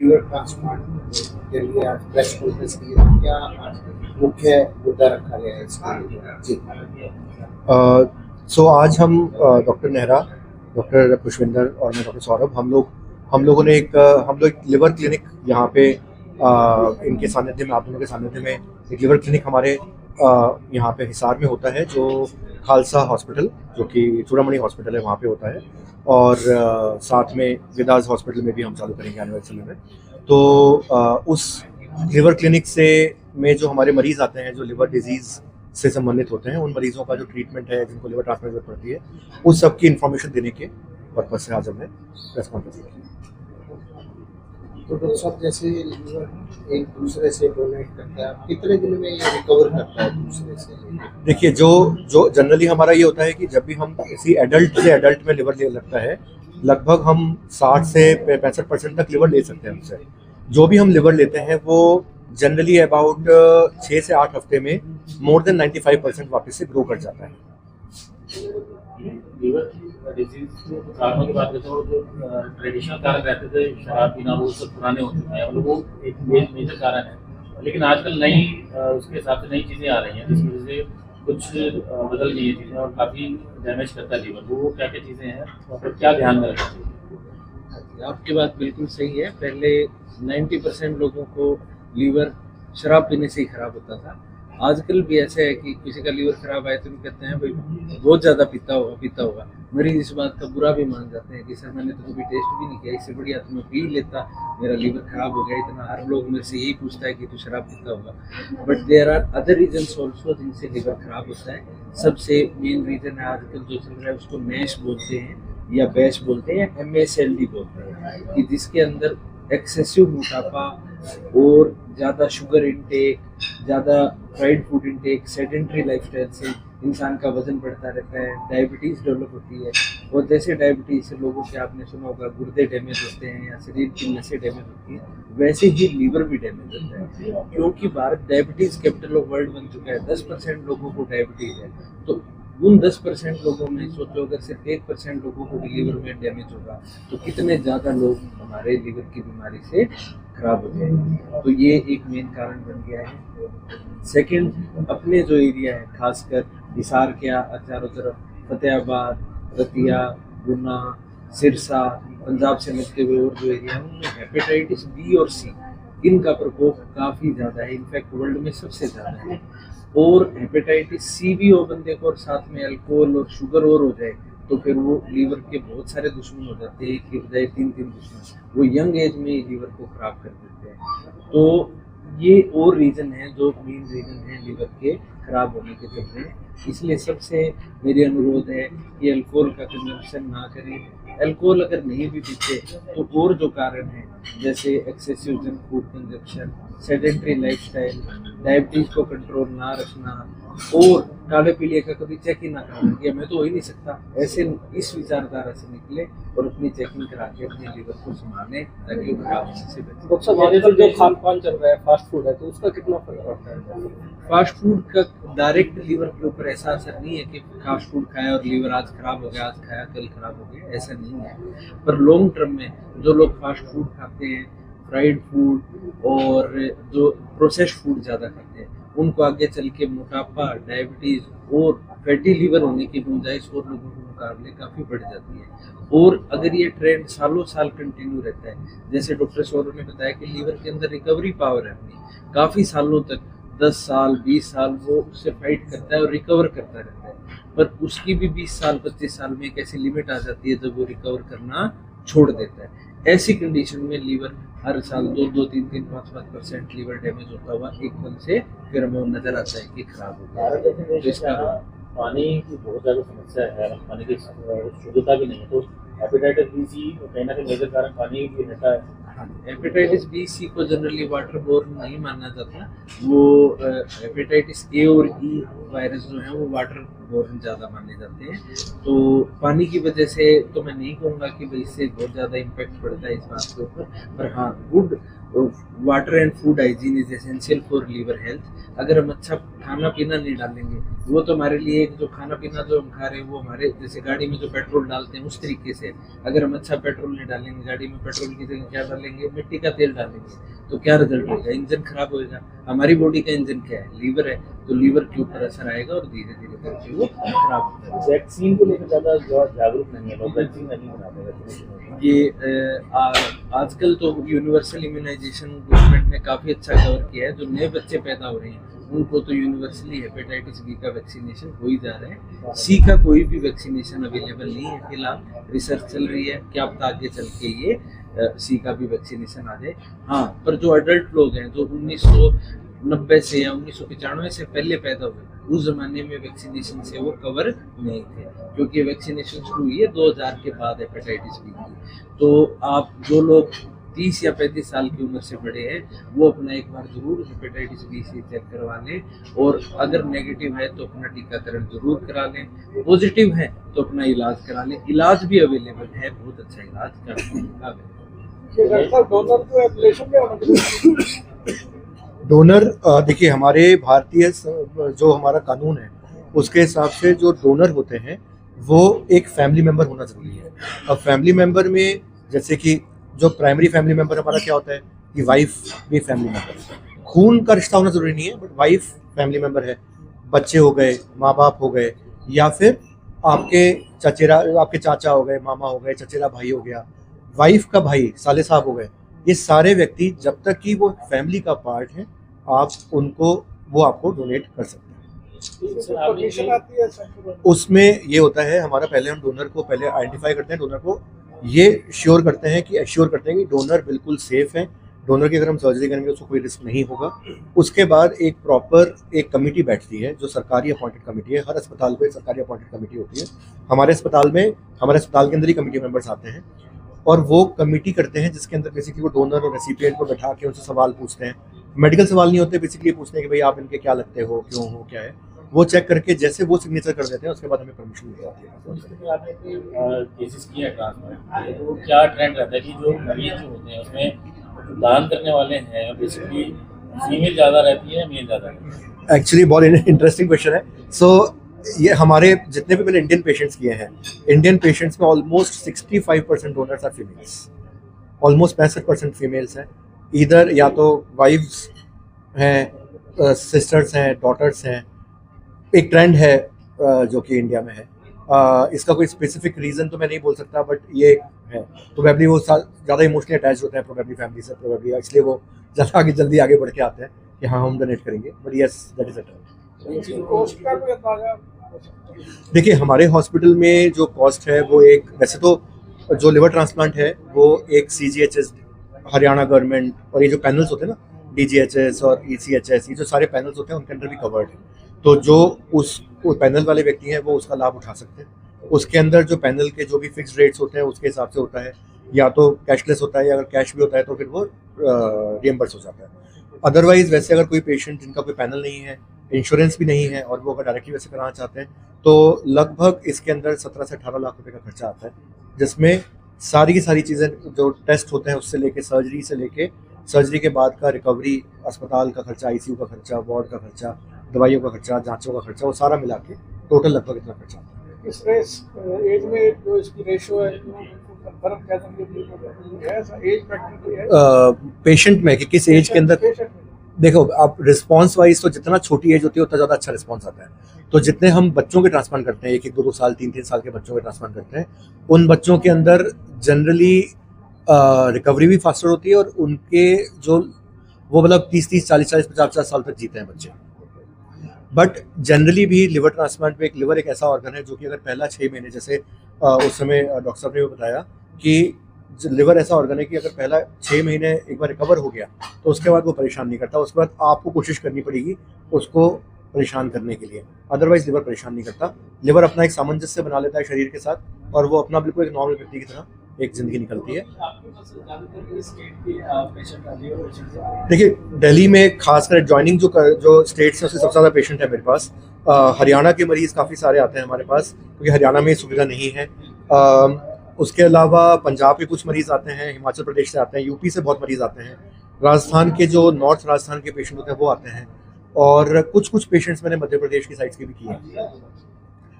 Liver transplant के लिए आज प्रेस कॉन्फ्रेंस की है, क्या आज मुख्य मुद्दा रखा गया है इसके लिए? जी सो आज हम डॉक्टर नेहरा, डॉक्टर पुष्पिंदर और मैं डॉक्टर सौरभ, हम लोग एक लिवर क्लिनिक यहाँ पे इनके सानिध्य में, आप दोनों के सानिध्य में एक लिवर क्लिनिक हमारे यहाँ पे हिसार में होता है, जो खालसा हॉस्पिटल, जो कि चूड़ामणि हॉस्पिटल है, वहाँ पे होता है। और साथ में विदास हॉस्पिटल में भी हम चालू करेंगे आने वाले समय में। तो उस लिवर क्लिनिक से में जो हमारे मरीज़ आते हैं, जो लिवर डिजीज़ से संबंधित होते हैं, उन मरीजों का जो ट्रीटमेंट है, जिनको लिवर ट्रांसप्लांट जरूरत पड़ती है, उस सब की इन्फॉर्मेशन देने के पर्पज से आज हमने प्रेस कॉन्फ्रेंस की। तो डॉक्टर साहब, जैसे लीवर एक दूसरे से डोनेट करता है, कितने दिन में ये रिकवर करता है दूसरे से? देखिए, जो जनरली हमारा ये होता है कि जब भी हम किसी एडल्ट से एडल्ट में लिवर ले लगता है, लगभग हम 60 से 65% तक लिवर ले सकते हैं हमसे। जो भी हम लिवर लेते हैं वो जनरली अबाउट 6 से 8 हफ्ते में मोर देन 95% वापस से ग्रो कर जाता है। लीवर डिजीज के कारणों की बात करते हैं, जो ट्रेडिशनल कारण रहते थे, शराब पीना, वो सब पुराने हो चुके हैं, मतलब वो एक मेजर कारण है। लेकिन आजकल नई उसके हिसाब से नई चीज़ें आ रही हैं, जिसकी वजह से कुछ बदल गई है चीज़ें और काफ़ी डैमेज करता है लीवर। वो क्या क्या चीज़ें हैं और क्या ध्यान में रखना चाहिए? आपकी बात बिल्कुल सही है। पहले 90% लोगों को लीवर शराब पीने से ही खराब होता था। आजकल भी ऐसा है कि किसी का लीवर खराब आए तो हम कहते हैं भाई बहुत ज़्यादा पीता होगा। मरीज इस बात का बुरा भी मान जाते हैं कि सर मैंने तो कभी टेस्ट भी नहीं किया, इससे बढ़िया तो मैं पी लेता, मेरा लीवर खराब हो गया इतना। हर लोग मेरे से यही पूछता है कि तू शराब पीता होगा। But there are other reasons also जिनसे लीवर खराब होता है। सबसे मेन रीज़न है आजकल जो चल रहा है, उसको मैश बोलते हैं या बैश बोलते हैं या MSLD बोलते हैं, कि जिसके अंदर एक्सेसिव मोटापा और ज़्यादा शुगर इंटेक, ज़्यादा fried food intake, sedentary lifestyle से इंसान का वजन बढ़ता रहता है, डायबिटीज़ डेवलप होती है। और जैसे डायबिटीज़ से लोगों के, आपने सुना होगा, गुर्दे डैमेज होते हैं या शरीर की नसें डैमेज होती हैं, वैसे ही लीवर भी डैमेज होता है। क्योंकि Bharat diabetes capital of world बन चुका है, 10% लोगों को डायबिटीज़ है। तो उन 10% लोगों में सोचो, अगर सिर्फ 1% लोगों को भी लीवर में डैमेज होगा तो कितने ज़्यादा लोग हमारे लीवर की बीमारी से खराब हो जाएंगे। तो ये एक मेन कारण बन गया है। सेकंड, अपने जो एरिया है, खासकर हिसार के चारों तरफ, फतेहाबाद, रतिया, गुना, सिरसा, पंजाब से मिलते हुए और जो एरिया है, उनमें हेपेटाइटिस बी और सी, इनका प्रकोप काफ़ी ज़्यादा है। इनफैक्ट वर्ल्ड में सबसे ज़्यादा है। और हेपेटाइटिस सी भी हो बंदे को और साथ में अल्कोहल और शुगर और हो जाए तो फिर वो लीवर के बहुत सारे दुश्मन हो जाते हैं, कि बजाय 3 दुश्मन वो यंग एज में ही लीवर को खराब कर देते हैं। तो ये और रीज़न है जो मेन रीज़न है लीवर के खराब होने के चलते। इसलिए सबसे मेरी अनुरोध है कि अल्कोहल का कंजम्पशन ना करें। अल्कोहल अगर नहीं भी पीते तो और जो कारण है, जैसे excessive junk food consumption, sedentary lifestyle, diabetes को कंट्रोल ना रखना और काले पीलिया का कभी चेक ही ना करना कि मैं तो हो ही नहीं सकता, ऐसे इस विचारधारा से निकले और अपनी चेकिंग करा के अपने लीवर को संभालें ताकि वो खराब होने से बचे। डॉक्टर साहब, आजकल जो खान पान चल रहा है, फास्ट फूड है, तो उसका कितना फर्क पड़ता है? फास्ट फूड का डायरेक्ट लीवर के ऊपर ऐसा असर नहीं है कि फास्ट फूड खाया और लीवर आज खराब हो गया, आज खाया कल खराब हो गया, ऐसा नहीं है। पर लॉन्ग टर्म में जो लोग फास्ट फूड खाते हैं, फ्राइड फूड और जो प्रोसेस्ड फूड ज़्यादा खाते हैं, उनको आगे चल के मोटापा, डायबिटीज़ और फैटी लीवर होने की गुंजाइश और लोगों के मुकाबले काफ़ी बढ़ जाती है। और अगर ये ट्रेंड सालों साल कंटिन्यू रहता है, जैसे डॉक्टर सौरभ ने बताया कि लीवर के अंदर रिकवरी पावर है अपनी, काफ़ी सालों तक 10 साल 20 साल वो उससे फाइट करता है और रिकवर करता रहता है। पर उसकी भी 20 साल 25 साल में एक ऐसी लिमिट आ जाती है जब वो रिकवर करना छोड़ देता है। ऐसी कंडीशन में लीवर हर साल 2-2, 3-3, 5-5% लीवर डैमेज होता हुआ एकदम से फिर हमें नजर आता है कि खराब हो गया। तो इसका पानी की बहुत ज़्यादा समस्या है, पानी की शुद्धता भी नहीं है, तो हेपेटाइटिस बी सी कहीं ना कहीं मेजर कारण पानी भी रहता है। हेपेटाइटिस बी सी को जनरली वाटर बोर्न नहीं माना जाता। वो हेपेटाइटिस ए और ई वायरस जो है वो वाटर बोर्न ज़्यादा माने जाते हैं। तो पानी की वजह से तो मैं नहीं कहूँगा कि भाई इससे बहुत ज़्यादा इम्पैक्ट पड़ता है इस बात के ऊपर, पर हाँ, good water and food hygiene is essential for liver health. अगर हम अच्छा खाना पीना नहीं डालेंगे, वो तो हमारे लिए एक जो खाना पीना जो हम खा रहे हैं वो हमारे जैसे गाड़ी में जो पेट्रोल डालते हैं उस तरीके से, अगर हम अच्छा पेट्रोल नहीं डालेंगे, गाड़ी में पेट्रोल की जगह क्या डालेंगे, मिट्टी का तेल डालेंगे, तो क्या रिजल्ट होगा, इंजन खराब होएगा। हमारी बॉडी का इंजन क्या है, लीवर है, तो लीवर के ऊपर असर आएगा और धीरे धीरे करके वो खराब होता है। वैक्सीन को लेकर ज़्यादा जागरूक नहीं है लोग, वैक्सीन नहीं बनाते। ये आजकल तो यूनिवर्सल इम्यूनाइजेशन गवर्नमेंट ने काफ़ी अच्छा कवर किया है। जो नए बच्चे पैदा हो रहे हैं उनको तो यूनिवर्सली हेपेटाइटिस बी का वैक्सीनेशन हो ही जा रहा है। सी का कोई भी वैक्सीनेशन अवेलेबल नहीं है फिलहाल, रिसर्च चल रही है, क्या पता आगे चल के ये सी का भी वैक्सीनेशन आ जाए। हाँ, पर जो अडल्ट लोग हैं जो 1990 से या 1995 से पहले पैदा हुए, उस जमाने में वैक्सीनेशन से वो कवर नहीं थे, क्योंकि वैक्सीनेशन शुरू हुई है 2000 के बाद हेपेटाइटिस बी की। तो आप जो लोग 30 या 35 साल की उम्र से बड़े हैं वो अपना एक बार जरूर हेपेटाइटिस बी से चेक करवा लें, और अगर नेगेटिव है तो अपना टीकाकरण जरूर करा लें, पॉजिटिव है तो अपना इलाज करा लें। इलाज भी अवेलेबल है, बहुत अच्छा इलाज का डोनर देखिए, हमारे भारतीय जो हमारा कानून है उसके हिसाब से जो डोनर होते हैं वो एक फैमिली मेंबर होना जरूरी है। अब फैमिली मेंबर में जैसे कि जो प्राइमरी फैमिली मेंबर हमारा क्या होता है कि वाइफ भी फैमिली मेंबर है। खून का रिश्ता होना जरूरी नहीं है, बट वाइफ फैमिली मेंबर है। बच्चे हो गए, माँ बाप हो गए, या फिर आपके चाचा हो गए, मामा हो गए, चचेरा भाई हो गया, वाइफ का भाई, साले साहब हो गए। ये सारे व्यक्ति जब तक कि वो फैमिली का पार्ट है, वो आपको डोनेट कर सकते हैं। उसमें ये होता है हमारा, पहले हम डोनर को पहले आइडेंटिफाई करते हैं, डोनर को ये एश्योर करते हैं कि डोनर बिल्कुल सेफ है, डोनर की अगर हम सर्जरी करेंगे उसको कोई रिस्क नहीं होगा। उसके बाद एक प्रॉपर एक कमेटी बैठती है जो सरकारी अपॉइंटेड कमेटी है। हर अस्पताल को एक सरकारी अपॉइंटेड कमेटी होती है। हमारे अस्पताल के अंदर ही कमेटी मेंबर्स आते हैं और वो कमेटी करते हैं, जिसके अंदर बेसिकली वो डोनर और रेसिपिएंट को बैठा के उनसे सवाल पूछते हैं। मेडिकल सवाल नहीं होते, बेसिकली पूछते हैं कि भाई आप इनके क्या लगते हो, क्यों हो, क्या है। वो चेक करके जैसे वो सिग्नेचर कर देते हैं उसके बाद हमें परमिशन मिल जाती है। आपने केसेस किया ट्रांसप्लांट, तो क्या ट्रेंड रहता है कि जो मरीज जो होते हैं उसमें दान करने वाले हैं बेसिकली फीमेल ज़्यादा रहती है, मेल ज़्यादा रहती है? एक्चुअली बहुत इंटरेस्टिंग क्वेश्चन है। सो ये हमारे जितने भी मैंने इंडियन पेशेंट्स किए हैं, इंडियन पेशेंट्स में almost 65% donors are females, almost 65% females हैं। इधर या तो वाइफ्स हैं, सिस्टर्स हैं, डॉटर्स हैं। एक ट्रेंड है जो कि इंडिया में है। इसका कोई स्पेसिफिक रीज़न तो मैं नहीं बोल सकता, बट ये है। प्रोबेबली वो ज़्यादा इमोशनली अटैच होते हैं प्रोबेबली फैमिली से, प्रोबेबली इसलिए वो जल्दी आगे बढ़ के आते हैं कि हाँ हम डोनेट करेंगे। But yes, that is a trend. देखिए, हमारे हॉस्पिटल में जो कॉस्ट है वो एक, वैसे तो जो लिवर ट्रांसप्लांट है वो एक CGHS, हरियाणा गवर्नमेंट, और ये जो पैनल्स होते हैं ना, DGHS और ECHS, ये जो सारे पैनल्स होते हैं उनके अंदर भी कवर्ड है। तो जो उस पैनल वाले व्यक्ति हैं वो उसका लाभ उठा सकते हैं। उसके अंदर जो पैनल के जो भी फिक्स्ड रेट्स होते हैं उसके हिसाब से होता है, या तो कैशलेस होता है, या अगर कैश भी होता है तो फिर वो रिएम्बर्स हो जाता है। अदरवाइज वैसे अगर कोई पेशेंट जिनका कोई पैनल नहीं है, इंश्योरेंस भी नहीं है, और वो अगर डायरेक्टली वैसे कराना चाहते हैं, तो लगभग इसके अंदर 17 से 18 लाख रुपए का खर्चा आता है, जिसमें सारी की सारी चीज़ें जो टेस्ट होते हैं उससे लेके सर्जरी के बाद का रिकवरी, अस्पताल का खर्चा, ICU का खर्चा, वार्ड का खर्चा, दवाइयों का खर्चा, जांचों का खर्चा, वो सारा मिला के टोटल लगभग इतना खर्चा आता है। इस एज में जो इसकी रेशो है, पेशेंट में कि किस एज के अंदर, देखो आप रिस्पॉन्स वाइज तो जितना छोटी एज होती है उतना ज़्यादा अच्छा रिस्पॉन्स आता है। तो जितने हम बच्चों के ट्रांसप्लांट करते हैं, 1-2 साल 3-3 साल के बच्चों के ट्रांसप्लांट करते हैं, उन बच्चों के अंदर जनरली रिकवरी भी फास्टर होती है, और उनके जो वो मतलब 30-30, 40-40, 50-50 साल तक जीते हैं बच्चे। बट जनरली भी लिवर ट्रांसप्लांट में लिवर एक ऐसा ऑर्गन है जो कि अगर पहला 6 महीने, जैसे उस समय डॉक्टर साहब ने भी बताया कि लिवर ऐसा ऑर्गन है कि अगर पहला 6 महीने एक बार रिकवर हो गया तो उसके बाद वो परेशान नहीं करता। उसके बाद आपको कोशिश करनी पड़ेगी उसको परेशान करने के लिए, अदरवाइज लिवर परेशान नहीं करता। लिवर अपना एक सामंजस्य बना लेता है शरीर के साथ, और वो अपना बिल्कुल एक नॉर्मल व्यक्ति की तरह एक जिंदगी निकलती है। देखिए, दिल्ली में खासकर एडजॉइनिंग जो स्टेट्स हैं उससे सबसे ज़्यादा पेशेंट है मेरे पास। हरियाणा के मरीज़ काफ़ी सारे आते हैं हमारे पास, क्योंकि हरियाणा में सुविधा नहीं है। उसके अलावा पंजाब के कुछ मरीज़ आते हैं, हिमाचल प्रदेश से आते हैं, यूपी से बहुत मरीज़ आते हैं, राजस्थान के जो नॉर्थ राजस्थान के पेशेंट होते हैं वो आते हैं, और कुछ पेशेंट्स मैंने मध्य प्रदेश की साइड्स के भी किए हैं।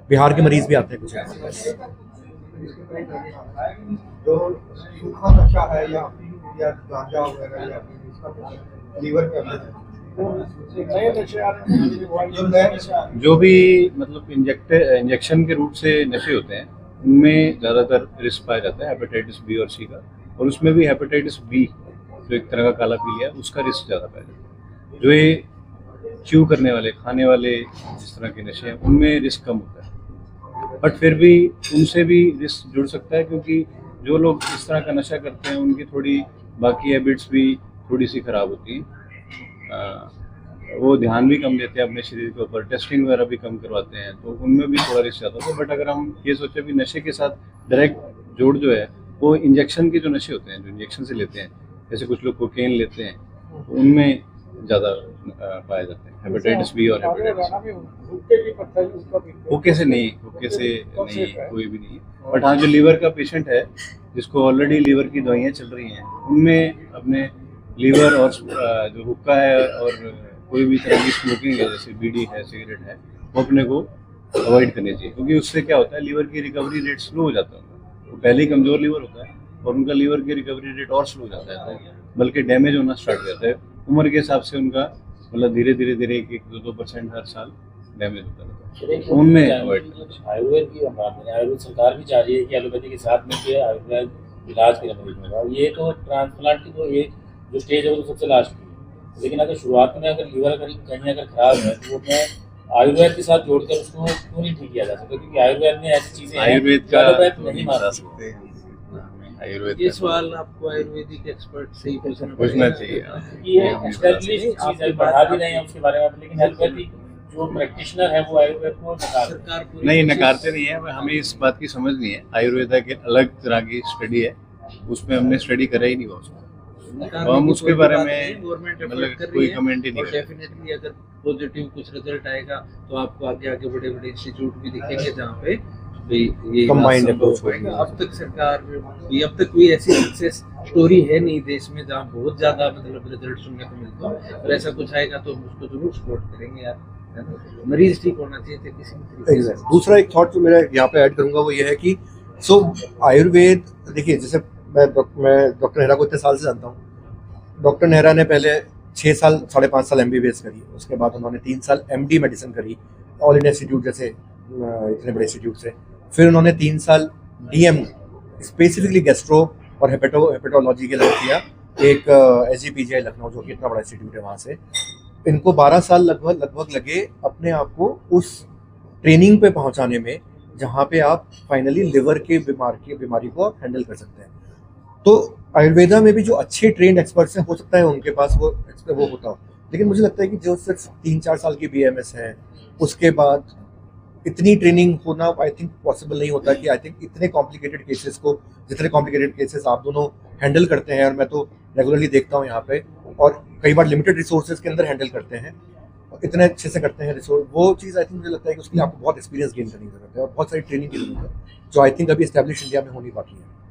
बिहार के मरीज़ भी आते हैं कुछ हमारे पास। जो सूखा नशा है या गांजा वगैरह या इसका लीवर पे जो भी मतलब इंजेक्शन के रूट से नशे होते हैं उनमें ज़्यादातर रिस्क पाया जाता है हेपेटाइटिस बी और सी का, और उसमें भी हेपेटाइटिस बी जो एक तरह का काला पीलिया है उसका रिस्क ज़्यादा पाया जाता है। जो ये च्यू करने वाले, खाने वाले जिस तरह के नशे हैं उनमें रिस्क कम होता है, बट फिर भी उनसे भी रिस्क जुड़ सकता है, क्योंकि जो लोग इस तरह का नशा करते हैं उनकी थोड़ी बाकी हैबिट्स भी थोड़ी सी ख़राब होती हैं। वो ध्यान भी कम देते हैं अपने शरीर के ऊपर, टेस्टिंग वगैरह भी कम करवाते हैं, तो उनमें भी थोड़ा रिस्क ज़्यादा होता है। बट अगर हम ये सोचें भी नशे के साथ डायरेक्ट जोड़ जो है वो इंजेक्शन के जो नशे होते हैं, जो इंजेक्शन से लेते हैं, जैसे कुछ लोग कोकेन लेते हैं, तो उनमें ज़्यादा पाए जाते हैं हेपेटाइटिस बी और हेपेटाइटिस। हुक्के से नहीं कोई भी नहीं है। बट हाँ, जो लीवर का पेशेंट है जिसको ऑलरेडी लीवर की दवाइयाँ चल रही हैं, उनमें अपने लीवर और जो हुक्का है और कोई भी तरह की स्मोकिंग है जैसे बीड़ी है, सिगरेट है, वो अपने को अवॉइड करनी चाहिए, क्योंकि उससे क्या होता है लीवर की रिकवरी रेट स्लो हो जाता है उनका। वो पहले ही कमज़ोर लीवर होता है और उनका लीवर की रिकवरी रेट और स्लो हो जाता है, बल्कि डैमेज होना स्टार्ट हो जाता है। उम्र के हिसाब से उनका मतलब धीरे धीरे 1-2% हर साल डैमेज होता है, उनमें अवॉइड। आयुर्वेद की हम बात करें, आयुर्वेद सरकार भी चाह रही है कि एलोपैथी के साथ मिलकर आयुर्वेद इलाज के मरीज में होगा। ये तो ट्रांसप्लांट की तो एक जो स्टेज है वो तो सबसे लास्ट की है, लेकिन अगर शुरुआत में अगर लीवर कहीं अगर खराब है तो वो मैं आयुर्वेद के साथ जोड़कर उसको क्यों नहीं ठीक किया जा सकता, क्योंकि आयुर्वेद में ऐसी चीजें आयुर्वेद का नहीं मार सकते। आयुर्वेद ये सवाल आपको आयुर्वेदिक एक्सपर्ट से ही पूछना चाहिए। ये एस्टैब्लिश्ड चीज है, बढ़ा भी रहे हैं उसके बारे में, लेकिन एलोपैथी जो प्रैक्टिशनर है वो आयुर्वेद को सरकार नहीं नकारते नहीं है। हमें इस बात की समझ नहीं है, आयुर्वेदा के अलग तरह की स्टडी है, उसमें हमने स्टडी करा ही नहीं हुआ उसको, तो हम उसके बारे में मतलब कोई कमेंट ही नहीं करें। डेफिनेटली अगर पॉजिटिव कुछ रिजल्ट आएगा तो आपको आगे बड़े इंस्टीट्यूट भी दिखेंगे जहाँ पे ये Combined approach approach होगा। अब तक सरकार अब तक कोई ऐसी सक्सेस स्टोरी है नहीं देश में जहाँ बहुत ज्यादा मतलब रिजल्ट सुनने को मिलता है, और ऐसा कुछ आएगा तो हम उसको जरूर सपोर्ट करेंगे यार, है ना? मरीज ठीक होना चाहिए थे किसी भी तरीके से। दूसरा एक थॉट जो मेरा यहाँ पे ऐड करूँगा वो ये है कि आयुर्वेद, देखिए जैसे मैं डॉक्टर नेहरा को इतने साल से जानता हूँ। डॉक्टर नेहरा ने पहले 6 साल 5.5 साल MBBS करी, उसके बाद उन्होंने 3 साल MD मेडिसिन करी ऑल इंडिया इंस्टीट्यूट जैसे इतने बड़े इंस्टीट्यूट से, फिर उन्होंने 3 साल DM स्पेसिफिकली गैस्ट्रो और हेपेटोलॉजी के लिए किया एक SGPGI लखनऊ, जो कि इतना बड़ा इंस्टीट्यूट है वहाँ से। इनको 12 साल लगभग लगे अपने आप को उस ट्रेनिंग पे पहुँचाने में जहाँ पे आप फाइनली लिवर के बीमारी को आप हैंडल कर सकते हैं। तो आयुर्वेदा में भी जो अच्छे ट्रेंड एक्सपर्ट्स हैं, हो सकता है उनके पास वो होता हो, लेकिन मुझे लगता है कि जो सिर्फ 3-4 साल की BMS है उसके बाद इतनी ट्रेनिंग होना आई थिंक पॉसिबल नहीं होता। कि आई थिंक इतने कॉम्प्लिकेटेड केसेस को, जितने कॉम्प्लिकेटेड केसेस आप दोनों हैंडल करते हैं, और मैं तो रेगुलरली देखता हूँ यहाँ पे, और कई बार लिमिटेड रिसोर्सेज के अंदर हैंडल करते हैं, इतने अच्छे से करते हैं रिसोर्स, वो चीज़ आई थिंक मुझे लगता है कि उसके लिए आपको बहुत एक्सपीरियंस गेन करने की जरूरत है और बहुत सारी ट्रेनिंग की जरूरत है, जो आई थिंक अभी एस्टैब्लिश इंडिया में हो नहीं पाती है।